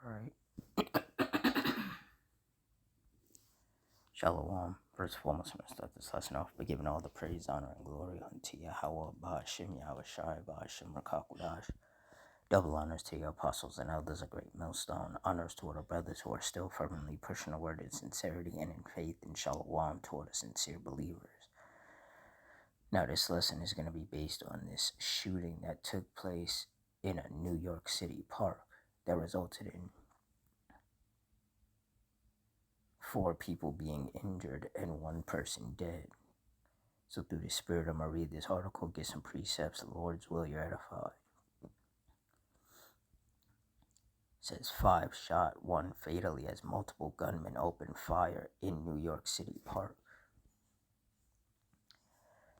Alright. Shalom. First and foremost, I'm going to start this lesson off by giving all the praise, honor, and glory unto Yahweh, Bahashim, Yahweh Shai, Bahashim, Rakakudash. Double honors to your apostles and elders, a great millstone. Honors toward our brothers who are still fervently pushing the word in sincerity and in faith, and shalom toward the sincere believers. Now, this lesson is going to be based on this shooting that took place in a New York City park that resulted in 4 people being injured and 1 person dead. So through the Spirit, I'm going to read this article, get some precepts, the Lord's will, you're edified. It says 5 shot, 1 fatally as multiple gunmen opened fire in New York City park.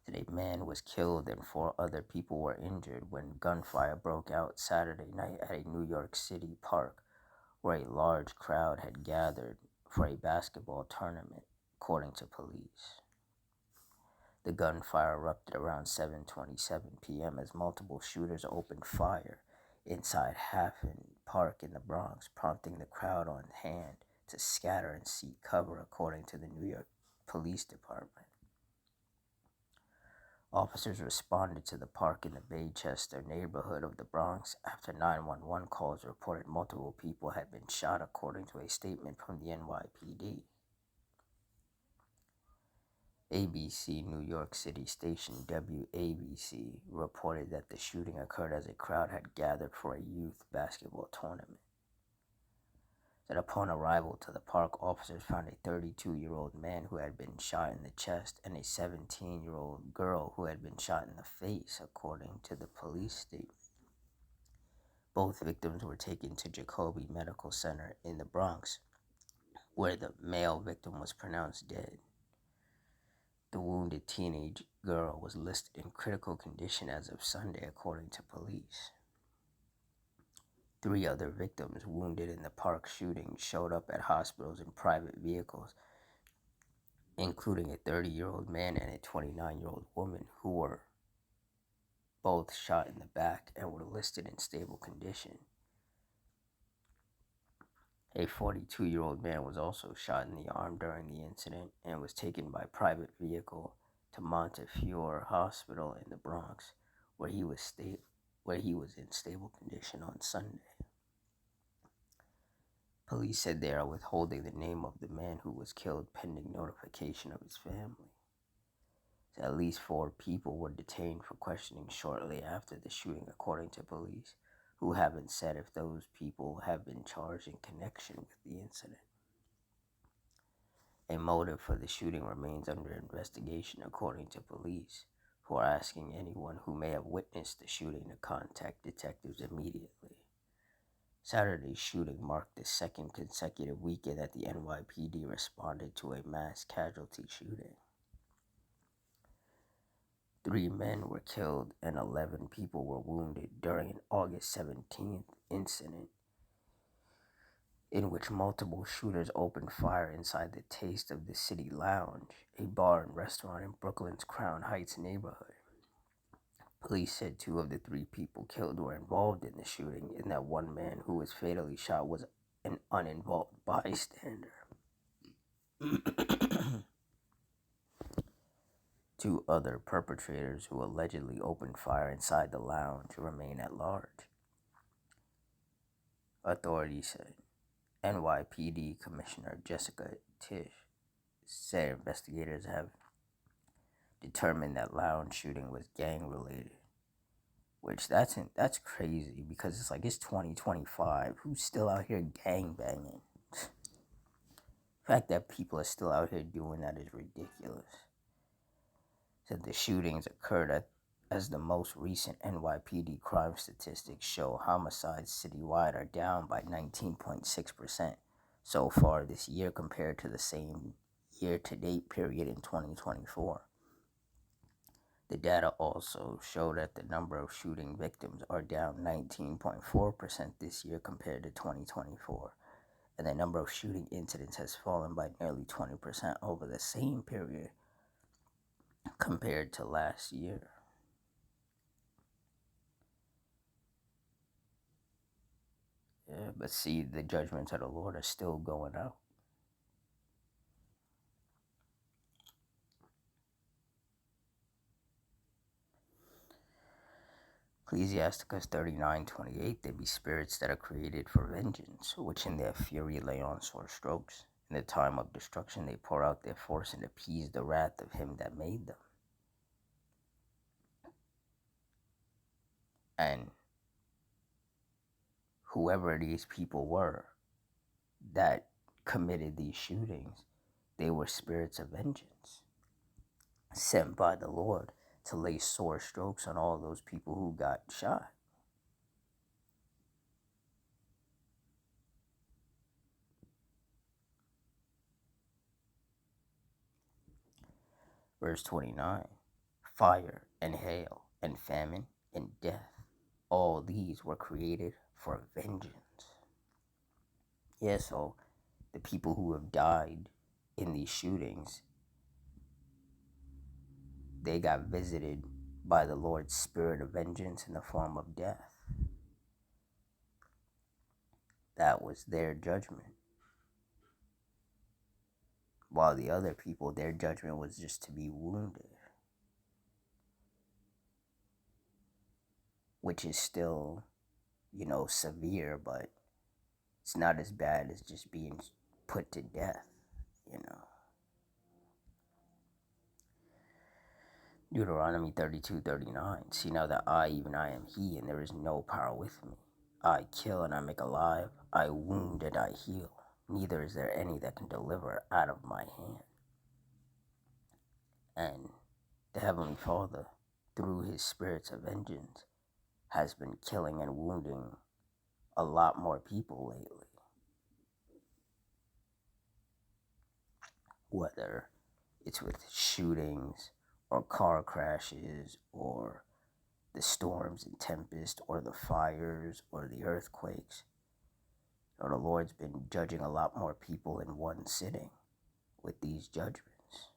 Today, a man was killed and 4 other people were injured when gunfire broke out Saturday night at a New York City park where a large crowd had gathered for a basketball tournament, according to police. The gunfire erupted around 7:27 p.m. as multiple shooters opened fire inside Hafen Park in the Bronx, prompting the crowd on hand to scatter and seek cover, according to the New York Police Department. Officers responded to the park in the Baychester neighborhood of the Bronx after 911 calls reported multiple people had been shot, according to a statement from the NYPD. ABC New York City station WABC reported that the shooting occurred as a crowd had gathered for a youth basketball tournament. That upon arrival to the park, officers found a 32-year-old man who had been shot in the chest and a 17-year-old girl who had been shot in the face, according to the police statement. Both victims were taken to Jacobi Medical Center in the Bronx, where the male victim was pronounced dead. The wounded teenage girl was listed in critical condition as of Sunday, according to police. 3 other victims wounded in the park shooting showed up at hospitals in private vehicles, including a 30-year-old man and a 29-year-old woman who were both shot in the back and were listed in stable condition. A 42-year-old man was also shot in the arm during the incident and was taken by private vehicle to Montefiore Hospital in the Bronx, where he was in stable condition on Sunday. Police said they are withholding the name of the man who was killed pending notification of his family. So at least 4 people were detained for questioning shortly after the shooting, according to police, who haven't said if those people have been charged in connection with the incident. A motive for the shooting remains under investigation, according to police, who are asking anyone who may have witnessed the shooting to contact detectives immediately. Saturday's shooting marked the 2nd consecutive weekend that the NYPD responded to a mass casualty shooting. 3 men were killed and 11 people were wounded during an August 17th incident in which multiple shooters opened fire inside the Taste of the City Lounge, a bar and restaurant in Brooklyn's Crown Heights neighborhood. Police said 2 of the 3 people killed were involved in the shooting, and that 1 man who was fatally shot was an uninvolved bystander. 2 other perpetrators who allegedly opened fire inside the lounge remain at large, authorities said. NYPD Commissioner Jessica Tisch said investigators have determined that lounge shooting was gang-related, which that's crazy because it's 2025. Who's still out here gang-banging? The fact that people are still out here doing that is ridiculous. Said the shootings occurred as the most recent NYPD crime statistics show homicides citywide are down by 19.6% so far this year compared to the same year-to-date period in 2024. The data also show that the number of shooting victims are down 19.4% this year compared to 2024, and the number of shooting incidents has fallen by nearly 20% over the same period compared to last year. Yeah. but see, the judgments of the Lord are still going out. Ecclesiasticus 39:28, there be spirits that are created for vengeance, which in their fury lay on sore strokes. In the time of destruction they pour out their force and appease the wrath of him that made them. And whoever these people were that committed these shootings, they were spirits of vengeance sent by the Lord to lay sore strokes on all those people who got shot. Verse 29, fire and hail and famine and death, all these were created for vengeance. Yeah, so the people who have died in these shootings, they got visited by the Lord's spirit of vengeance in the form of death. That was their judgment. While the other people, their judgment was just to be wounded, which is still, severe, but it's not as bad as just being put to death, Deuteronomy 32:39. See now that I, even I, am he, and there is no power with me. I kill and I make alive. I wound and I heal. Neither is there any that can deliver out of my hand. And the Heavenly Father, through his spirits of vengeance, has been killing and wounding a lot more people lately. Whether it's with shootings or car crashes or the storms and tempests or the fires or the earthquakes. The Lord's been judging a lot more people in one sitting with these judgments.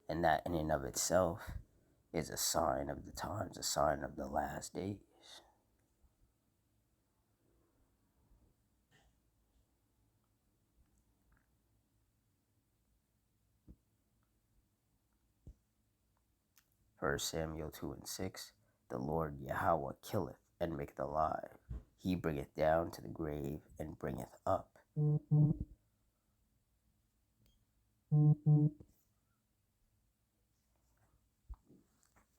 And that in and of itself is a sign of the times, a sign of the last days. First Samuel 2:6, the Lord Yahweh killeth and maketh alive. He bringeth down to the grave and bringeth up. And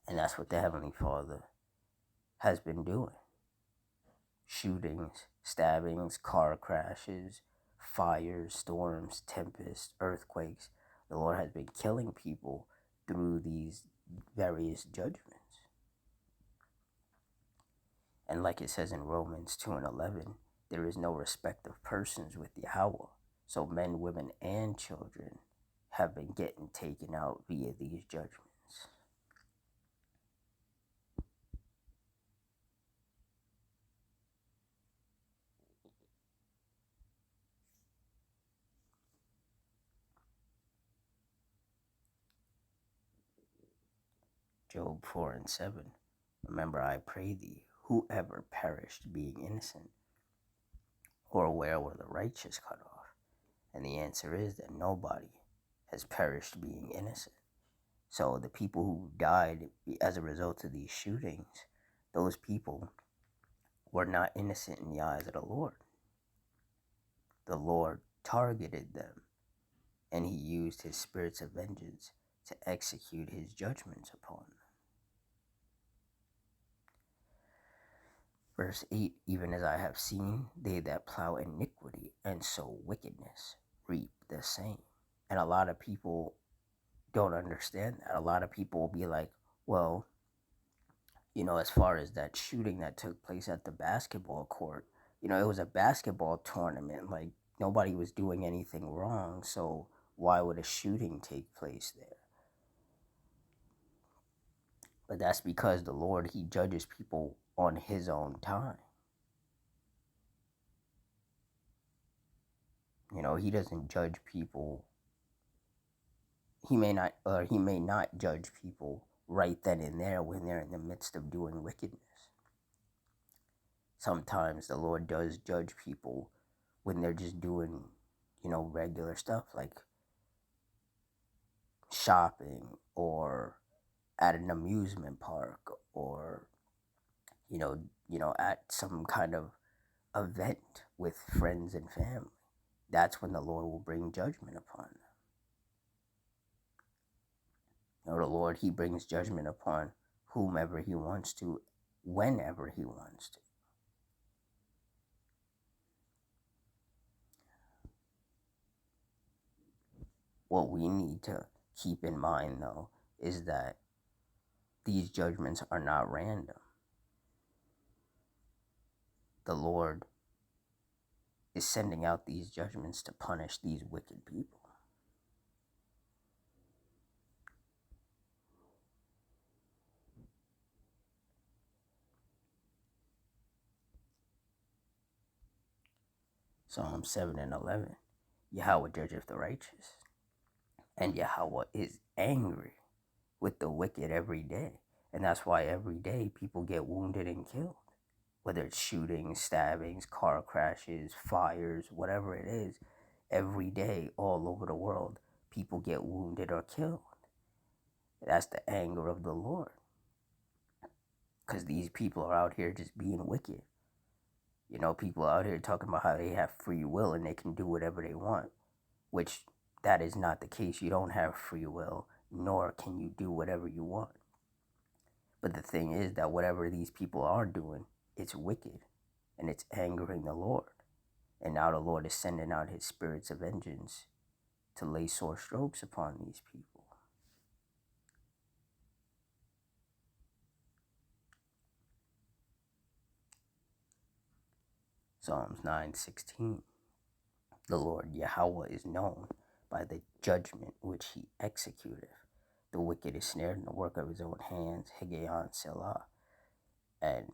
that's what the Heavenly Father has been doing. Shootings, stabbings, car crashes, fires, storms, tempests, earthquakes. The Lord has been killing people through these various judgments. And like it says in Romans 2:11, there is no respect of persons with Yahweh. So men, women, and children have been getting taken out via these judgments. Job 4:7. Remember, I pray thee, whoever perished being innocent, or where were the righteous cut off? And the answer is that nobody has perished being innocent. So the people who died as a result of these shootings, those people were not innocent in the eyes of the Lord. The Lord targeted them, and he used his spirits of vengeance to execute his judgments upon them. Verse 8, even as I have seen, they that plow iniquity and sow wickedness reap the same. And a lot of people don't understand that. A lot of people will be like, well, as far as that shooting that took place at the basketball court, it was a basketball tournament. Like, nobody was doing anything wrong, so why would a shooting take place there? But that's because the Lord, he judges people on his own time. He doesn't judge people. He may not judge people right then and there when they're in the midst of doing wickedness. sometimes the Lord does judge people when they're just doing, regular stuff like shopping or at an amusement park or, at some kind of event with friends and family. That's when the Lord will bring judgment upon them. The Lord, He brings judgment upon whomever He wants to, whenever He wants to. What we need to keep in mind, though, is that these judgments are not random. The Lord is sending out these judgments to punish these wicked people. Psalm 7 and 11. Yahweh judgeth the righteous, and Yahweh is angry with the wicked every day. And that's why every day people get wounded and killed. Whether it's shootings, stabbings, car crashes, fires, whatever it is, every day all over the world, people get wounded or killed. That's the anger of the Lord. Because these people are out here just being wicked. People out here talking about how they have free will and they can do whatever they want, which that is not the case. You don't have free will, nor can you do whatever you want. But the thing is that whatever these people are doing, it's wicked and it's angering the Lord. And now the Lord is sending out His spirits of vengeance to lay sore strokes upon these people. Psalms 9:16. The Lord Yahweh is known by the judgment which He executeth. The wicked is snared in the work of his own hands. Higgaion Selah. And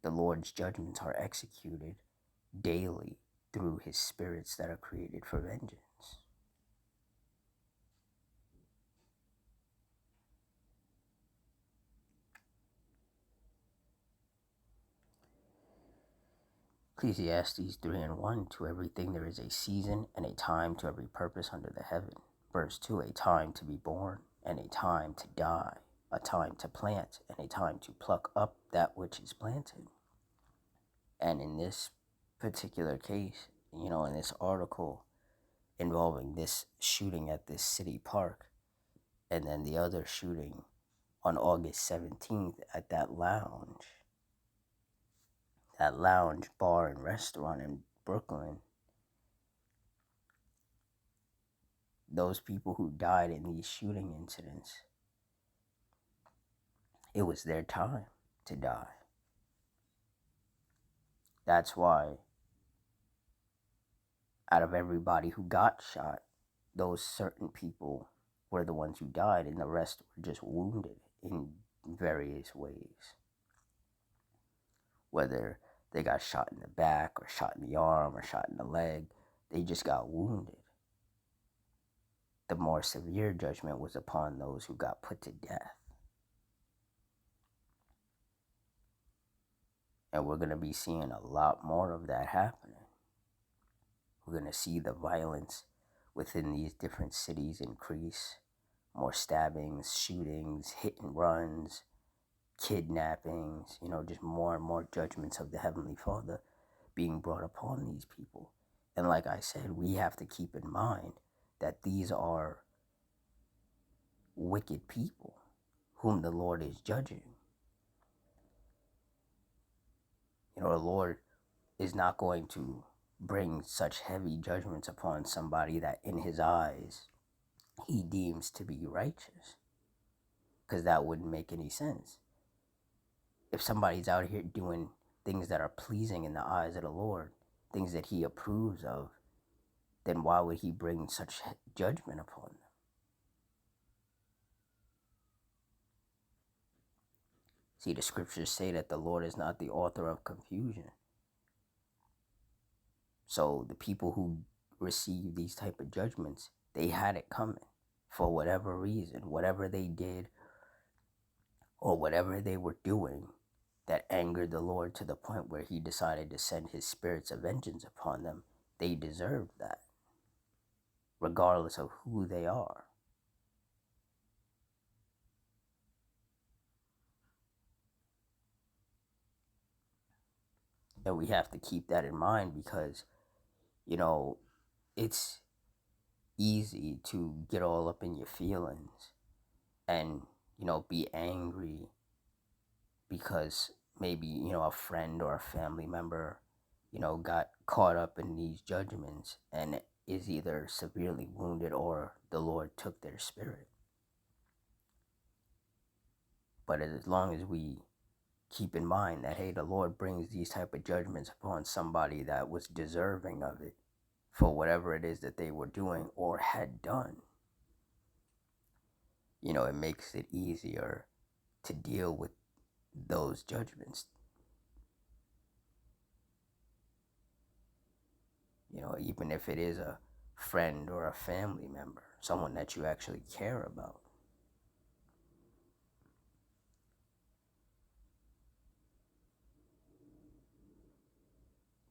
the Lord's judgments are executed daily through His spirits that are created for vengeance. Ecclesiastes 3:1. To everything there is a season and a time to every purpose under the heaven. Verse 2. A time to be born and a time to die. A time to plant and a time to pluck up that which is planted. And in this particular case, in this article involving this shooting at this city park and then the other shooting on August 17th at that lounge bar and restaurant in Brooklyn, those people who died in these shooting incidents, it was their time to die. That's why out of everybody who got shot, those certain people were the ones who died and the rest were just wounded in various ways. Whether they got shot in the back or shot in the arm or shot in the leg, they just got wounded. The more severe judgment was upon those who got put to death. And we're going to be seeing a lot more of that happening. We're going to see the violence within these different cities increase. More stabbings, shootings, hit and runs, kidnappings, just more and more judgments of the Heavenly Father being brought upon these people. And like I said, we have to keep in mind that these are wicked people whom the Lord is judging. The Lord is not going to bring such heavy judgments upon somebody that in His eyes He deems to be righteous, because that wouldn't make any sense. If somebody's out here doing things that are pleasing in the eyes of the Lord, things that He approves of, then why would He bring such judgment upon them? See, the scriptures say that the Lord is not the author of confusion. So the people who receive these type of judgments, they had it coming for whatever reason, whatever they did or whatever they were doing. that angered the Lord to the point where he decided to send his spirits of vengeance upon them, they deserve that, regardless of who they are. And we have to keep that in mind because, you know, it's easy to get all up in your feelings and, be angry because maybe, a friend or a family member, got caught up in these judgments and is either severely wounded or the Lord took their spirit. But as long as we keep in mind that, hey, the Lord brings these type of judgments upon somebody that was deserving of it for whatever it is that they were doing or had done, it makes it easier to deal with those judgments. Even if it is a friend or a family member, someone that you actually care about.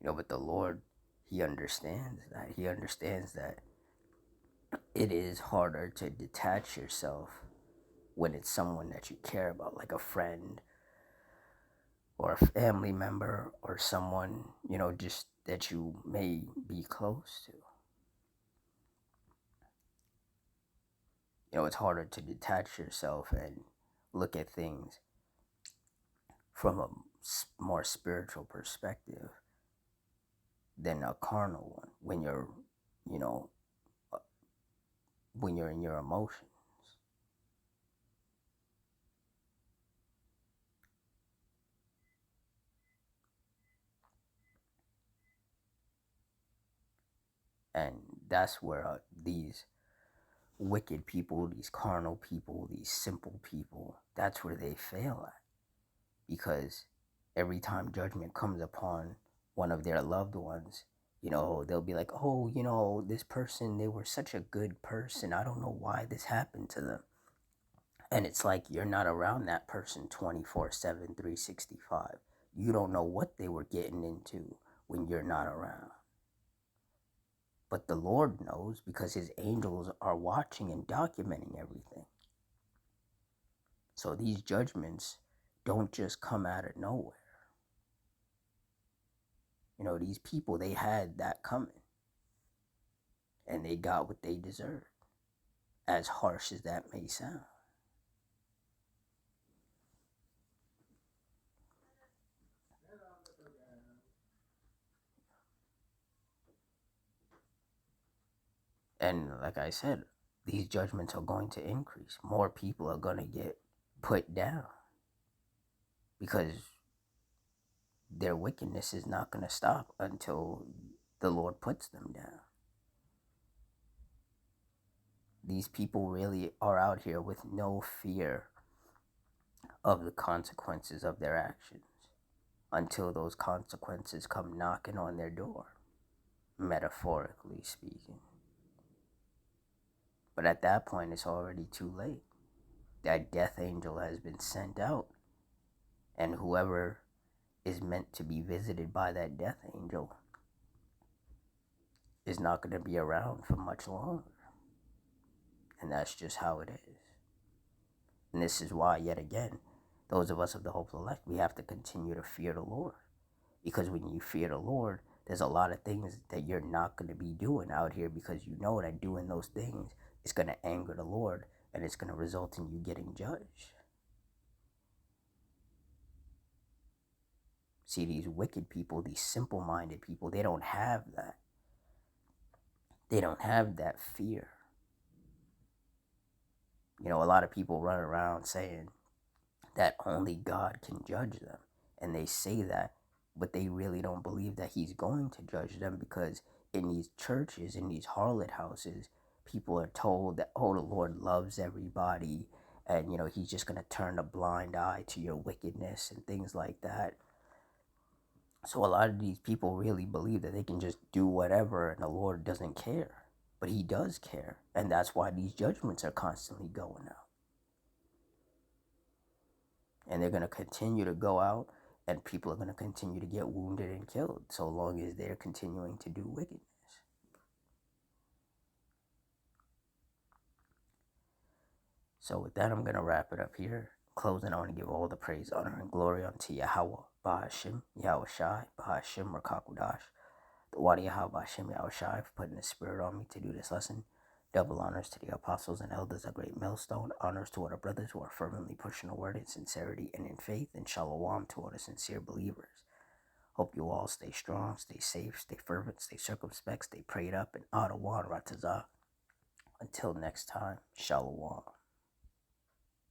But the Lord, He understands that. He understands that it is harder to detach yourself when it's someone that you care about, like a friend or a family member or someone, just that you may be close to. It's harder to detach yourself and look at things from a more spiritual perspective than a carnal one you know, when you're in your emotions. And that's where these wicked people, these carnal people, these simple people, that's where they fail at. Because every time judgment comes upon one of their loved ones, they'll be like, oh, this person, they were such a good person. I don't know why this happened to them. And it's like you're not around that person 24/7, 365. You don't know what they were getting into when you're not around. But the Lord knows because his angels are watching and documenting everything. So these judgments don't just come out of nowhere. These people, they had that coming. And they got what they deserved, as harsh as that may sound. And like I said, these judgments are going to increase. More people are going to get put down because their wickedness is not going to stop until the Lord puts them down. These people really are out here with no fear of the consequences of their actions until those consequences come knocking on their door, metaphorically speaking. But at that point, it's already too late. That death angel has been sent out, and whoever is meant to be visited by that death angel is not going to be around for much longer. And that's just how it is. And this is why, yet again, those of us of the hopeful elect, we have to continue to fear the Lord. Because when you fear the Lord, there's a lot of things that you're not going to be doing out here because you know that doing those things is going to anger the Lord and it's going to result in you getting judged. See, these wicked people, these simple-minded people, they don't have that. They don't have that fear. A lot of people run around saying that only God can judge them. And they say that, but they really don't believe that he's going to judge them because in these churches, in these harlot houses, people are told that, oh, the Lord loves everybody and, he's just going to turn a blind eye to your wickedness and things like that. So a lot of these people really believe that they can just do whatever and the Lord doesn't care. But he does care. And that's why these judgments are constantly going out. And they're going to continue to go out and people are going to continue to get wounded and killed so long as they're continuing to do wickedness. So with that, I'm going to wrap it up here. Closing, I want to give all the praise, honor, and glory unto Yahweh, Bahashim, Yahweh Shai, Bahashim, Rakakudash, the Wadi Yahweh, Bahashim, Yahweh Shai, for putting the spirit on me to do this lesson. Double honors to the apostles and elders, a great millstone. Honors to all the brothers who are fervently pushing the word in sincerity and in faith. And shalom to all the sincere believers. Hope you all stay strong, stay safe, stay fervent, stay circumspect, stay prayed up, and Adawan Ratazah. Until next time, shalom.